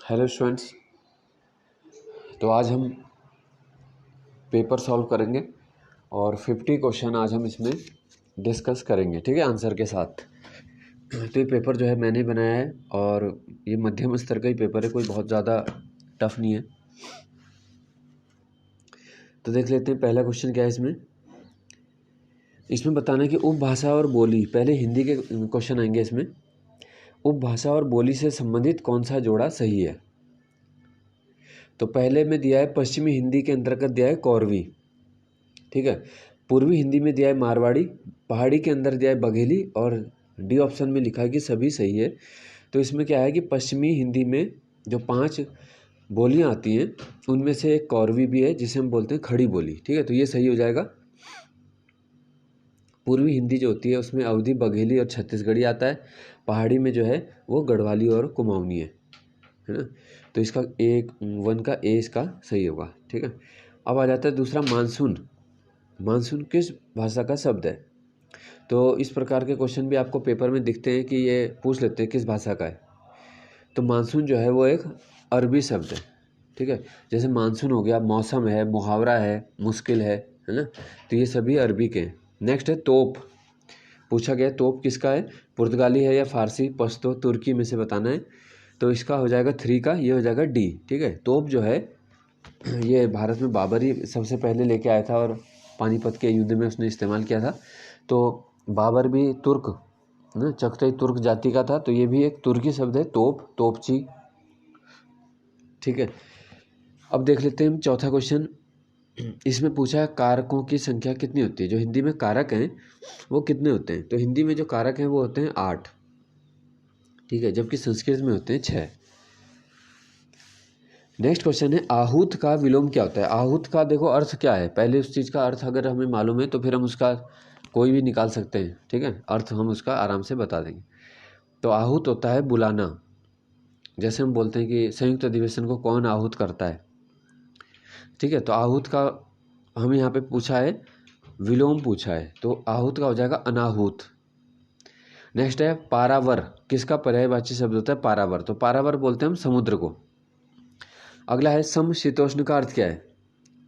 Hello students. तो आज हम पेपर सॉल्व करेंगे और 50 क्वेश्चन आज हम इसमें डिस्कस करेंगे, ठीक है, आंसर के साथ। तो ये पेपर जो है मैंने ही बनाया है और ये मध्यम स्तर का ही पेपर है, कोई बहुत ज़्यादा टफ नहीं है। तो देख लेते हैं पहला क्वेश्चन क्या है इसमें बताना है कि उपभाषा और बोली, पहले हिंदी के क्वेश्चन आएंगे इसमें। उपभाषा और बोली से संबंधित कौन सा जोड़ा सही है? तो पहले में दिया है पश्चिमी हिंदी के अंतर्गत दिया है कौरवी, ठीक है। पूर्वी हिंदी में दिया है मारवाड़ी, पहाड़ी के अंदर दिया है बघेली और डी ऑप्शन में लिखा है कि सभी सही है। तो इसमें क्या है कि पश्चिमी हिंदी में जो 5 बोलियां आती हैं उनमें से एक कौरवी भी है जिसे हम बोलते हैं खड़ी बोली, ठीक है। तो ये सही हो जाएगा। पूर्वी हिंदी जो होती है उसमें अवधी, बघेली और छत्तीसगढ़ी आता है। पहाड़ी में जो है वो गढ़वाली और कुमाऊनी है ना। तो इसका 1 का ए इसका सही होगा, ठीक है। अब आ जाता है दूसरा, मानसून। मानसून किस भाषा का शब्द है? तो इस प्रकार के क्वेश्चन भी आपको पेपर में दिखते हैं कि ये पूछ लेते हैं किस भाषा का है। तो मानसून जो है वो एक अरबी शब्द है, ठीक है। जैसे मानसून हो गया, मौसम है, मुहावरा है, मुश्किल है ना। तो ये सभी अरबी के हैं। नेक्स्ट है तोप। पूछा गया तोप किसका है, पुर्तगाली है या फारसी, पश्तो, तुर्की में से बताना है। तो इसका हो जाएगा 3 का, ये हो जाएगा डी, ठीक है। तोप जो है ये भारत में बाबर ही सबसे पहले लेके आया था और पानीपत के युद्ध में उसने इस्तेमाल किया था। तो बाबर भी तुर्क ना, चगताई तुर्क जाति का था। तो ये भी एक तुर्की शब्द है, तोप, तोपची, ठीक है। अब देख लेते हैं हम चौथा क्वेश्चन। इसमें पूछा है कारकों की संख्या कितनी होती है। जो हिंदी में कारक हैं वो कितने होते हैं? तो हिंदी में जो कारक हैं वो होते हैं 8, ठीक है, जबकि संस्कृत में होते हैं 6। नेक्स्ट क्वेश्चन है आहूत का विलोम क्या होता है? आहूत का देखो अर्थ क्या है, पहले उस चीज़ का अर्थ अगर हमें मालूम है तो फिर हम उसका कोई भी निकाल सकते हैं, ठीक है, अर्थ हम उसका आराम से बता देंगे। तो आहूत होता है बुलाना। जैसे हम बोलते हैं कि संयुक्त अधिवेशन को कौन आहूत करता है, ठीक है। तो आहूत का हमें यहाँ पे पूछा है, विलोम पूछा है, तो आहूत का हो जाएगा अनाहूत। नेक्स्ट है पारावर, किसका पर्यायवाची शब्द होता है? पारावर। तो पारावर बोलते हैं हम समुद्र को। अगला है समशीतोष्ण का अर्थ क्या है?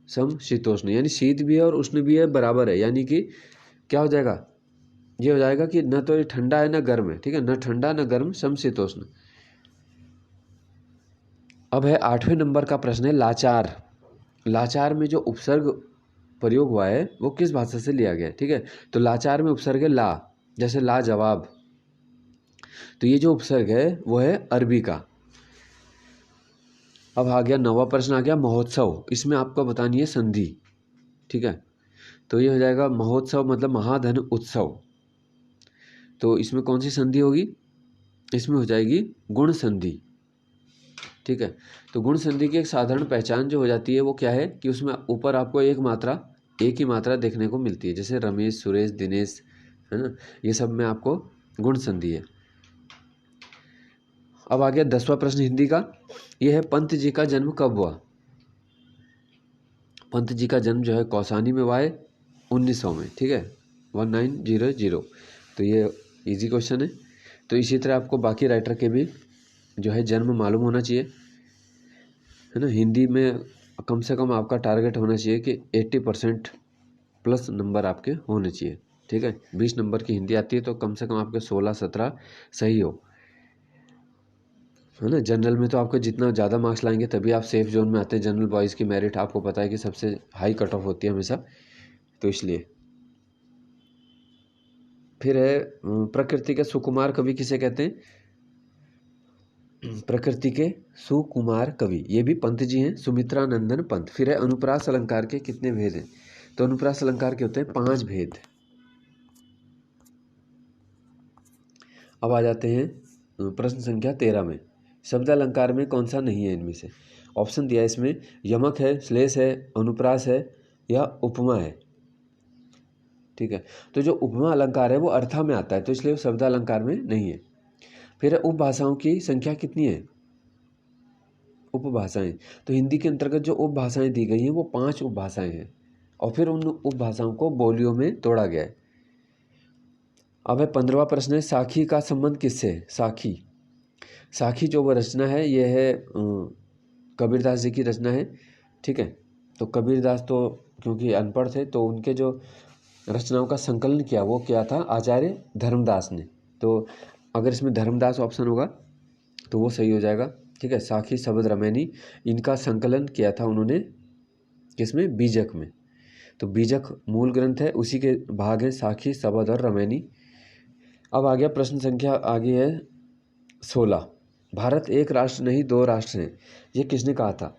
समशीतोष्ण यानी शीत भी है और उष्ण भी है, बराबर है, यानी कि क्या हो जाएगा, ये हो जाएगा कि न तो ये ठंडा है न गर्म है, ठीक है, न ठंडा न गर्म, समशीतोष्ण। अब है 8वें नंबर का प्रश्न है लाचार। लाचार में जो उपसर्ग प्रयोग हुआ है वो किस भाषा से लिया गया है, ठीक है। तो लाचार में उपसर्ग है ला, जैसे लाजवाब। तो ये जो उपसर्ग है वो है अरबी का। अब आ गया 9वां प्रश्न, आ गया महोत्सव। इसमें आपको बतानी है संधि, ठीक है। तो ये हो जाएगा महोत्सव मतलब महाधन उत्सव। तो इसमें कौन सी संधि होगी? इसमें हो जाएगी गुण संधि, ठीक है। तो गुण संधि की एक साधारण पहचान जो हो जाती है वो क्या है कि उसमें ऊपर आपको एक ही मात्रा देखने को मिलती है, जैसे रमेश, सुरेश, दिनेश, है ना। ये सब में आपको गुण संधि है। अब आ गया 10वां प्रश्न हिंदी का। यह है पंत जी का जन्म कब हुआ? पंत जी का जन्म जो है कौसानी में हुआ है 1900 में, ठीक है, 1900। तो ये इजी क्वेश्चन है। तो इसी तरह आपको बाकी राइटर के भी जो है जन्म मालूम होना चाहिए, है ना। हिंदी में कम से कम आपका टारगेट होना चाहिए कि 80% प्लस नंबर आपके होने चाहिए, ठीक है। 20 नंबर की हिंदी आती है तो कम से कम आपके 16-17 सही हो, है ना। जनरल में तो आपको जितना ज़्यादा मार्क्स लाएंगे तभी आप सेफ जोन में आते हैं। जनरल बॉयज़ की मेरिट आपको पता है कि सबसे हाई कट ऑफ होती है हमेशा, तो इसलिए। फिर है प्रकृति के सुकुमार कवि किसे कहते हैं? प्रकृति के सुकुमार कवि ये भी पंत जी हैं, सुमित्रा नंदन पंत। फिर है अनुप्रास अलंकार के कितने भेद हैं? तो अनुप्रास अलंकार के होते हैं 5 भेद। अब आ जाते हैं प्रश्न संख्या 13 में। शब्द अलंकार में कौन सा नहीं है इनमें से? ऑप्शन दिया है इसमें, यमक है, श्लेष है, अनुप्रास है या उपमा है, ठीक है। तो जो उपमा अलंकार है वो अर्था में आता है, तो इसलिए वो शब्द अलंकार में नहीं है। फिर उपभाषाओं की संख्या कितनी है? उपभाषाएं, तो हिंदी के अंतर्गत जो उपभाषाएं दी गई हैं वो 5 उपभाषाएं हैं और फिर उन उपभाषाओं को बोलियों में तोड़ा गया है। अब है 15वां प्रश्न है साखी का संबंध किससे है? साखी, साखी जो वो रचना है ये है कबीरदास जी की रचना है। ठीक है, तो कबीरदास तो क्योंकि अनपढ़ थे तो उनके जो रचनाओं का संकलन किया वो क्या था, आचार्य धर्मदास ने। तो अगर इसमें धर्मदास ऑप्शन होगा तो वो सही हो जाएगा। ठीक है, साखी शबद रमैनी इनका संकलन किया था उन्होंने, किसमें, बीजक में। तो बीजक मूल ग्रंथ है, उसी के भाग हैं साखी शबद और रमैनी। अब आ गया प्रश्न संख्या आगे है 16। भारत एक राष्ट्र नहीं दो राष्ट्र हैं, ये किसने कहा था?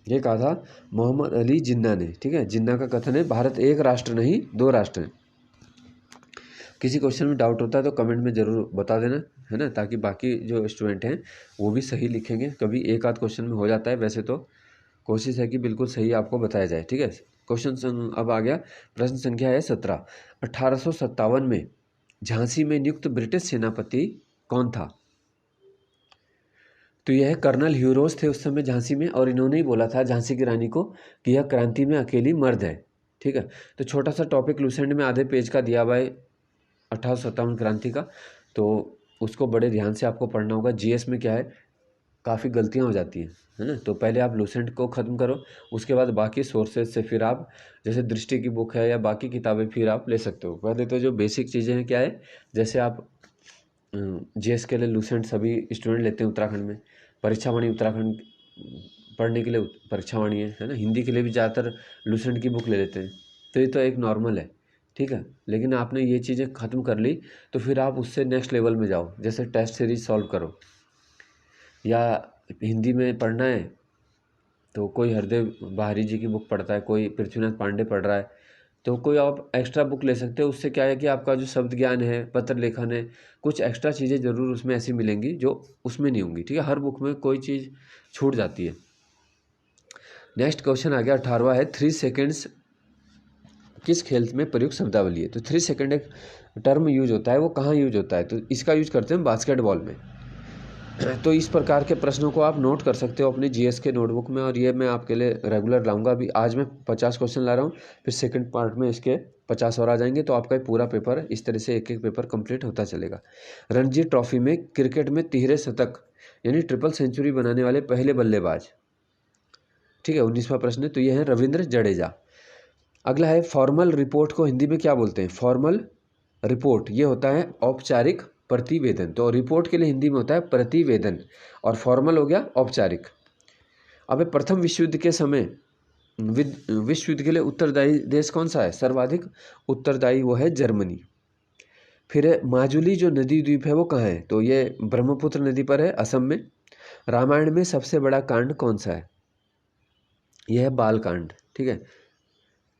ये कहा था मोहम्मद अली जिन्ना ने। ठीक है, जिन्ना का कथन है भारत एक राष्ट्र नहीं दो राष्ट्र हैं। किसी क्वेश्चन में डाउट होता है तो कमेंट में ज़रूर बता देना, है ना, ताकि बाकी जो स्टूडेंट हैं वो भी सही लिखेंगे। कभी एक आध क्वेश्चन में हो जाता है, वैसे तो कोशिश है कि बिल्कुल सही आपको बताया जाए। ठीक है, क्वेश्चन अब आ गया, प्रश्न संख्या है 17। 1857 में झांसी में नियुक्त ब्रिटिश सेनापति कौन था? तो यह कर्नल ह्यूरोस थे उस समय झांसी में, और इन्होंने ही बोला था झांसी की रानी को कि यह क्रांति में अकेली मर्द है। ठीक है, तो छोटा सा टॉपिक लूसेंट में आधे पेज का दिया हुआ है 1857 क्रांति का, तो उसको बड़े ध्यान से आपको पढ़ना होगा। जीएस में क्या है, काफ़ी गलतियां हो जाती हैं, है ना। तो पहले आप लूसेंट को ख़त्म करो, उसके बाद बाकी सोर्सेज से फिर आप, जैसे दृष्टि की बुक है या बाकी किताबें, फिर आप ले सकते हो। पहले तो जो बेसिक चीज़ें हैं क्या है, जैसे आप जीएस के लिए लूसेंट सभी स्टूडेंट लेते हैं उत्तराखंड में, परीक्षावाणी उत्तराखंड पढ़ने के लिए परीक्षावाणी है ना। हिंदी के लिए भी ज़्यादातर लूसेंट की बुक ले लेते हैं, तो ये तो एक नॉर्मल है। ठीक है, लेकिन आपने ये चीज़ें ख़त्म कर ली तो फिर आप उससे नेक्स्ट लेवल में जाओ, जैसे टेस्ट सीरीज सॉल्व करो, या हिंदी में पढ़ना है तो कोई हरदेव बाहरी जी की बुक पढ़ता है, कोई पृथ्वीनाथ पांडे पढ़ रहा है, तो कोई आप एक्स्ट्रा बुक ले सकते हो। उससे क्या है कि आपका जो शब्द ज्ञान है, पत्र लेखन है, कुछ एक्स्ट्रा चीज़ें ज़रूर उसमें ऐसी मिलेंगी जो उसमें नहीं होंगी। ठीक है, हर बुक में कोई चीज़ छूट जाती है। नेक्स्ट क्वेश्चन आ गया 18वां है, 3 सेकेंड्स किस खेल में प्रयुक्त शब्दावली है? तो 3 सेकेंड एक टर्म यूज होता है, वो कहाँ यूज होता है? तो इसका यूज करते हैं बास्केटबॉल में। तो इस प्रकार के प्रश्नों को आप नोट कर सकते हो अपनी जीएस के नोटबुक में, और ये मैं आपके लिए रेगुलर लाऊंगा। अभी आज मैं 50 क्वेश्चन ला रहा हूँ, फिर सेकंड पार्ट में इसके 50 और आ जाएंगे, तो आपका पूरा पेपर इस तरह से एक एक पेपर कंप्लीट होता चलेगा। रणजी ट्रॉफी में क्रिकेट में तिहरे शतक यानी ट्रिपल सेंचुरी बनाने वाले पहले बल्लेबाज। ठीक है, 19वां प्रश्न है, तो ये है रविंद्र जडेजा। अगला है फॉर्मल रिपोर्ट को हिंदी में क्या बोलते हैं? फॉर्मल रिपोर्ट ये होता है औपचारिक प्रतिवेदन, तो रिपोर्ट के लिए हिंदी में होता है प्रतिवेदन, और फॉर्मल हो गया औपचारिक। अब प्रथम विश्व युद्ध के समय विश्व युद्ध के लिए उत्तरदायी देश कौन सा है? सर्वाधिक उत्तरदायी वो है जर्मनी। फिर माजुली जो नदी द्वीप है वो कहाँ है? तो ये ब्रह्मपुत्र नदी पर है, असम में। रामायण में सबसे बड़ा कांड कौन सा है? यह है बाल कांड। ठीक है,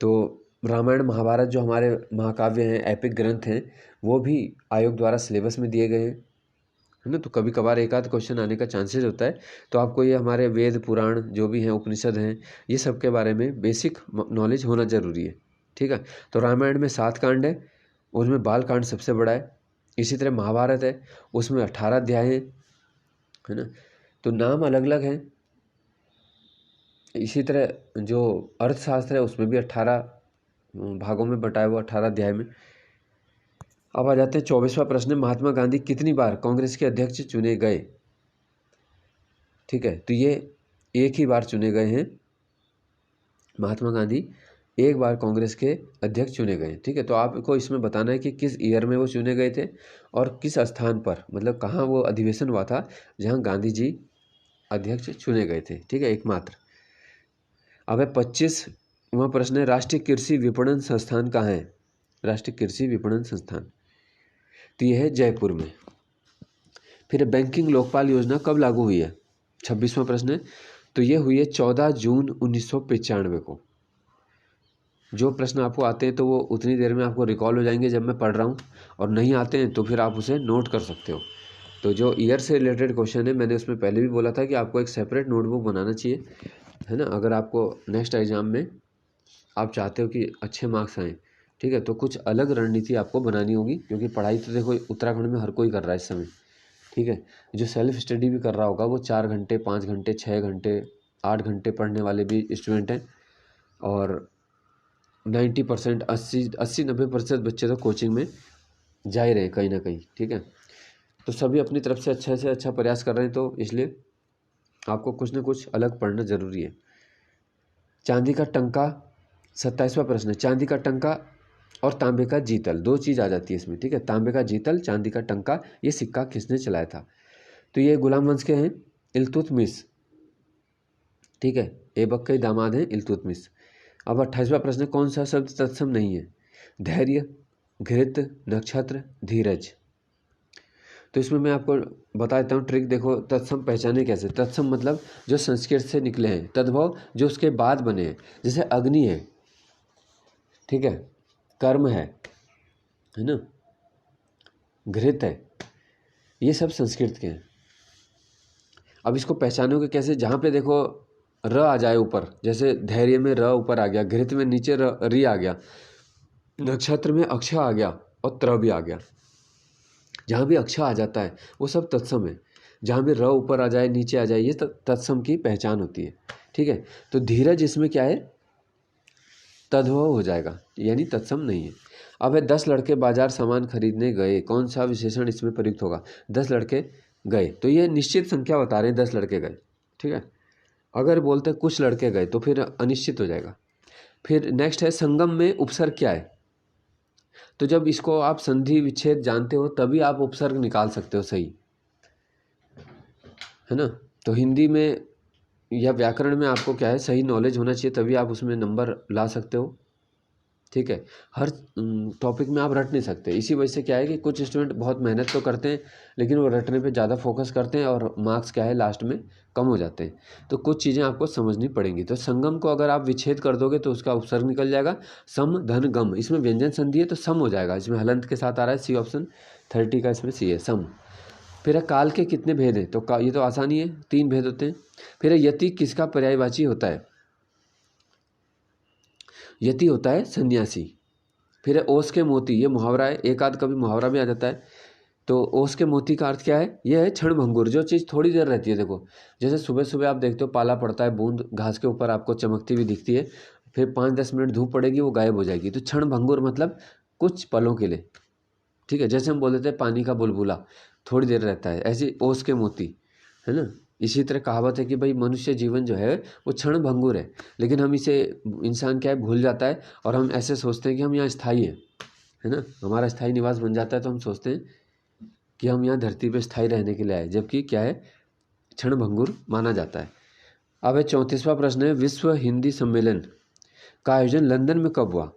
तो रामायण महाभारत जो हमारे महाकाव्य हैं, एपिक ग्रंथ हैं, वो भी आयोग द्वारा सिलेबस में दिए गए हैं, है ना। तो कभी कभार एक आध क्वेश्चन आने का चांसेस होता है, तो आपको ये हमारे वेद पुराण जो भी हैं, उपनिषद हैं, ये सब के बारे में बेसिक नॉलेज होना जरूरी है। ठीक है, तो रामायण में 7 कांड है, उसमें बाल कांड सबसे बड़ा है। इसी तरह महाभारत है, उसमें 18 अध्याय हैं, है ना। तो नाम अलग अलग हैं। इसी तरह जो अर्थशास्त्र है उसमें भी 18 भागों में बटा है, वो 18 अध्याय में। अब आ जाते हैं 24वां प्रश्न, महात्मा गांधी कितनी बार कांग्रेस के अध्यक्ष चुने गए? ठीक है, तो ये एक ही बार चुने गए हैं। महात्मा गांधी एक बार कांग्रेस के अध्यक्ष चुने गए। ठीक है, तो आपको इसमें बताना है कि किस ईयर में वो चुने गए थे और किस स्थान पर, मतलब कहाँ वो अधिवेशन हुआ था जहाँ गांधी जी अध्यक्ष चुने गए थे। ठीक है, एकमात्र। अब है 25वां प्रश्न है, राष्ट्रीय कृषि विपणन संस्थान कहाँ है? राष्ट्रीय कृषि विपणन संस्थान, तो यह है जयपुर में। फिर बैंकिंग लोकपाल योजना कब लागू हुई है? 26वां प्रश्न है, तो ये हुई है 14 जून 1995 को। जो प्रश्न आपको आते हैं तो वो उतनी देर में आपको रिकॉल हो जाएंगे जब मैं पढ़ रहा हूँ, और नहीं आते हैं तो फिर आप उसे नोट कर सकते हो। तो जो ईयर से रिलेटेड क्वेश्चन है, मैंने उसमें पहले भी बोला था कि आपको एक सेपरेट नोटबुक बनाना चाहिए, है ना। अगर आपको नेक्स्ट एग्जाम में आप चाहते हो कि अच्छे मार्क्स आएँ, ठीक है, तो कुछ अलग रणनीति आपको बनानी होगी, क्योंकि पढ़ाई तो देखो उत्तराखंड में हर कोई कर रहा है इस समय। ठीक है, जो सेल्फ स्टडी भी कर रहा होगा वो 4 घंटे 5 घंटे 6 घंटे 8 घंटे पढ़ने वाले भी स्टूडेंट हैं, और 90% 80-90% बच्चे तो कोचिंग में जा ही रहे कहीं ना कहीं। ठीक है, तो सभी अपनी तरफ से अच्छा प्रयास कर रहे हैं, तो इसलिए आपको कुछ न कुछ अलग पढ़ना जरूरी है। चांदी का टंका, 27वां प्रश्न है, चांदी का टंका और तांबे का जीतल, दो चीज़ आ जाती है इसमें, ठीक है। तांबे का जीतल, चांदी का टंका, ये सिक्का किसने चलाया था? तो ये गुलाम वंश के हैं, इल्तुतमिश, ठीक है। ऐबक के दामाद हैं इल्तुतमिश। अब 28वां प्रश्न, कौन सा शब्द तत्सम नहीं है? धैर्य, घृत, नक्षत्र, धीरज। तो इसमें मैं आपको बता देता हूँ ट्रिक। देखो, तत्सम पहचाने कैसे? तत्सम मतलब जो संस्कृत से निकले हैं, तद्भव जो उसके बाद बने हैं, जैसे अग्नि है, ठीक है, कर्म है ना, घृत है, ये सब संस्कृत के हैं। अब इसको पहचानोगे कैसे? जहाँ पे देखो र आ जाए ऊपर, जैसे धैर्य में र ऊपर आ गया, घृत में नीचे री आ गया, नक्षत्र में अक्ष आ गया और त्र भी आ गया। जहाँ भी अक्ष आ जाता है वो सब तत्सम है। जहाँ भी र ऊपर आ जाए, नीचे आ जाए, ये तत्सम की पहचान होती है, ठीक है। तो धीरज इसमें क्या है? तद्भव हो जाएगा, यानी तत्सम नहीं है। अब है 10 लड़के बाजार सामान खरीदने गए, कौन सा विशेषण इसमें प्रयुक्त होगा? 10 लड़के गए, तो ये निश्चित संख्या बता रहे हैं, 10 लड़के गए, ठीक है। अगर बोलते कुछ लड़के गए तो फिर अनिश्चित हो जाएगा। फिर नेक्स्ट है, संगम में उपसर्ग क्या है? तो जब इसको आप संधि विच्छेद जानते हो तभी आप उपसर्ग निकाल सकते हो, सही है ना। तो हिंदी में या व्याकरण में आपको क्या है, सही नॉलेज होना चाहिए, तभी आप उसमें नंबर ला सकते हो, ठीक है। हर टॉपिक में आप रट नहीं सकते। इसी वजह से क्या है कि कुछ स्टूडेंट बहुत मेहनत तो करते हैं लेकिन वो रटने पे ज़्यादा फोकस करते हैं और मार्क्स क्या है लास्ट में कम हो जाते हैं। तो कुछ चीज़ें आपको समझनी पड़ेंगी। तो संगम को अगर आप विच्छेद कर दोगे तो उसका उपसर्ग निकल जाएगा, सम धन गम। इसमें व्यंजन संधि है तो सम हो जाएगा, इसमें हलंत के साथ आ रहा है, सी ऑप्शन 30 का इसमें सी है, सम। फिर है काल के कितने भेद हैं? तो ये तो आसानी है, 3 भेद होते हैं। फिर है यति किसका पर्यायवाची होता है? यति होता है सन्यासी। फिर है ओस के मोती, ये मुहावरा है, एक आध कभी मुहावरा भी आ जाता है। तो ओस के मोती का अर्थ क्या है? ये है क्षण भंगुर, जो चीज़ थोड़ी देर रहती है। देखो, जैसे सुबह सुबह आप देखते हो पाला पड़ता है, बूंद घास के ऊपर आपको चमकती हुई दिखती है, फिर 5-10 मिनट धूप पड़ेगी, वो गायब हो जाएगी। तो क्षण भंगुर मतलब कुछ पलों के लिए, ठीक है। जैसे हम बोल देते हैं पानी का बुलबुला थोड़ी देर रहता है, ऐसे ओस के मोती, है ना। इसी तरह कहावत है कि भाई मनुष्य जीवन जो है वो क्षण भंगुर है, लेकिन हम इसे, इंसान क्या है, भूल जाता है और हम ऐसे सोचते हैं कि हम यहाँ स्थायी है ना, हमारा स्थायी निवास बन जाता है, तो हम सोचते हैं कि हम यहाँ धरती पे स्थायी रहने के लिए आए, जबकि क्या है, क्षण भंगुर माना जाता है। अब है 34वां प्रश्न है, विश्व हिंदी सम्मेलन का आयोजन लंदन में कब हुआ?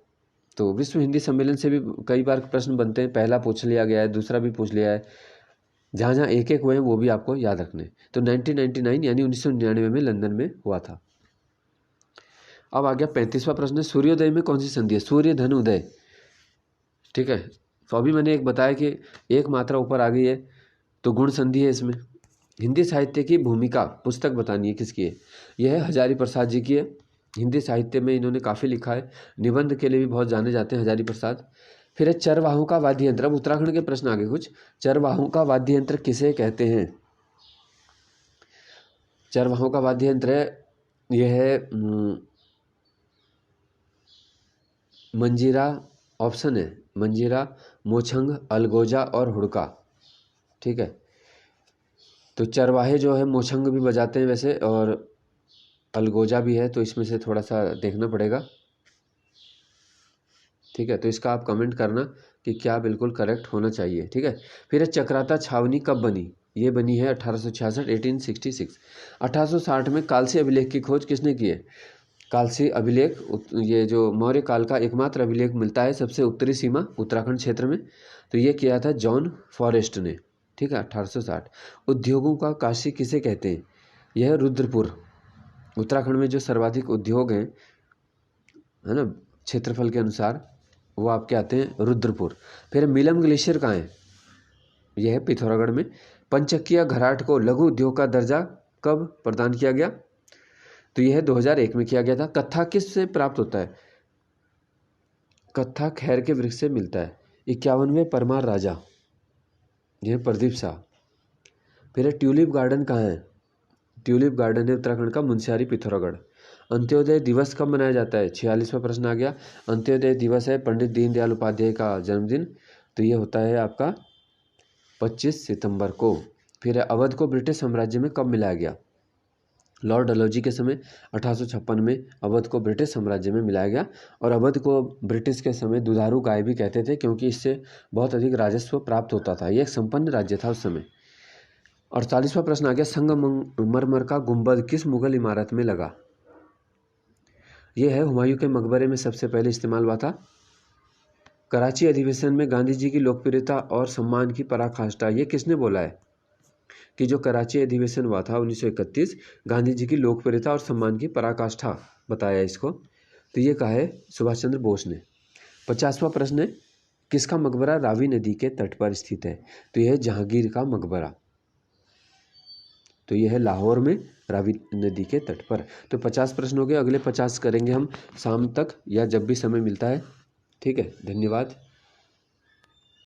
तो विश्व हिंदी सम्मेलन से भी कई बार प्रश्न बनते हैं, पहला पूछ लिया गया है, दूसरा भी पूछ लिया है, जहाँ जहाँ एक एक हुए हैं वो भी आपको याद रखने। तो 1999 यानी 1999 में लंदन में हुआ था। अब आ गया 35वां प्रश्न, सूर्योदय में कौन सी संधि है? सूर्य धन उदय, ठीक है। तो अभी मैंने एक बताया कि एक मात्रा ऊपर आ गई है तो गुण संधि है इसमें। हिंदी साहित्य की भूमिका पुस्तक बतानी है किसकी है? यह है हजारी प्रसाद जी की है। हिंदी साहित्य में इन्होंने काफ़ी लिखा है, निबंध के लिए भी बहुत जाने जाते हैं हजारी प्रसाद। फिर है चरवाहों का वाद्य यंत्र। अब उत्तराखंड के प्रश्न आगे कुछ, चरवाहों का वाद्य यंत्र किसे कहते हैं? चरवाहों का वाद्य यंत्र है, यह है मंजीरा, ऑप्शन है मंजीरा, मोछंग, अलगोजा और हुड़का, ठीक है। तो चरवाहे जो है मोछंग भी बजाते हैं वैसे, और अलगोजा भी है, तो इसमें से थोड़ा सा देखना पड़ेगा, ठीक है। तो इसका आप कमेंट करना कि क्या बिल्कुल करेक्ट होना चाहिए, ठीक है। फिर है चक्राता छावनी कब बनी? ये बनी है 1866, 1866। 1860 में कालसी अभिलेख की खोज किसने की है? कालसी अभिलेख, ये जो मौर्य काल का एकमात्र अभिलेख मिलता है सबसे उत्तरी सीमा उत्तराखंड क्षेत्र में, तो ये किया था जॉन फॉरेस्ट ने, ठीक है, 1860। उद्योगों का काशी किसे कहते हैं? यह रुद्रपुर। उत्तराखंड में जो सर्वाधिक उद्योग हैं, है ना, क्षेत्रफल के अनुसार, वो आपके आते हैं रुद्रपुर। फिर मिलम ग्लेशियर कहाँ है? यह है पिथौरागढ़ में। पंचक्किया घराट को लघु उद्योग का दर्जा कब प्रदान किया गया? तो यह 2001 में किया गया था। कत्था किस से प्राप्त होता है? कत्था खैर के वृक्ष से मिलता है। 51वें परमार राजा, यह प्रदीप शाह। फिर है ट्यूलिप गार्डन कहाँ है? ट्यूलिप गार्डन है उत्तराखंड का मुंशियारी, पिथौरागढ़। अंत्योदय दिवस कब मनाया जाता है? 46वां प्रश्न आ गया। अंत्योदय दिवस है पंडित दीनदयाल उपाध्याय का जन्मदिन, तो ये होता है आपका 25 सितंबर को। फिर अवध को ब्रिटिश साम्राज्य में कब मिलाया गया? लॉर्ड डलहौजी के समय 1856 में अवध को ब्रिटिश साम्राज्य में मिलाया गया। और अवध को ब्रिटिश के समय दुधारू गाय भी कहते थे, क्योंकि इससे बहुत अधिक राजस्व प्राप्त होता था। यह एक संपन्न राज्य था उस समय। 48वां प्रश्न आ गया, संगमरमर का गुंबद किस मुगल इमारत में लगा? यह है हुमायूं के मकबरे में सबसे पहले इस्तेमाल हुआ था। कराची अधिवेशन में गांधी जी की लोकप्रियता और सम्मान की पराकाष्ठा, ये किसने बोला है? कि जो कराची अधिवेशन हुआ था 1931, गांधी जी की लोकप्रियता और सम्मान की पराकाष्ठा बताया इसको, तो ये कहा है सुभाष चंद्र बोस ने। 50वां प्रश्न है, किसका मकबरा रावी नदी के तट पर स्थित है? तो यह है जहांगीर का मकबरा। तो यह है लाहौर में रावी नदी के तट पर। तो 50 प्रश्न हो गए। अगले 50 करेंगे हम शाम तक या जब भी समय मिलता है। ठीक है, धन्यवाद।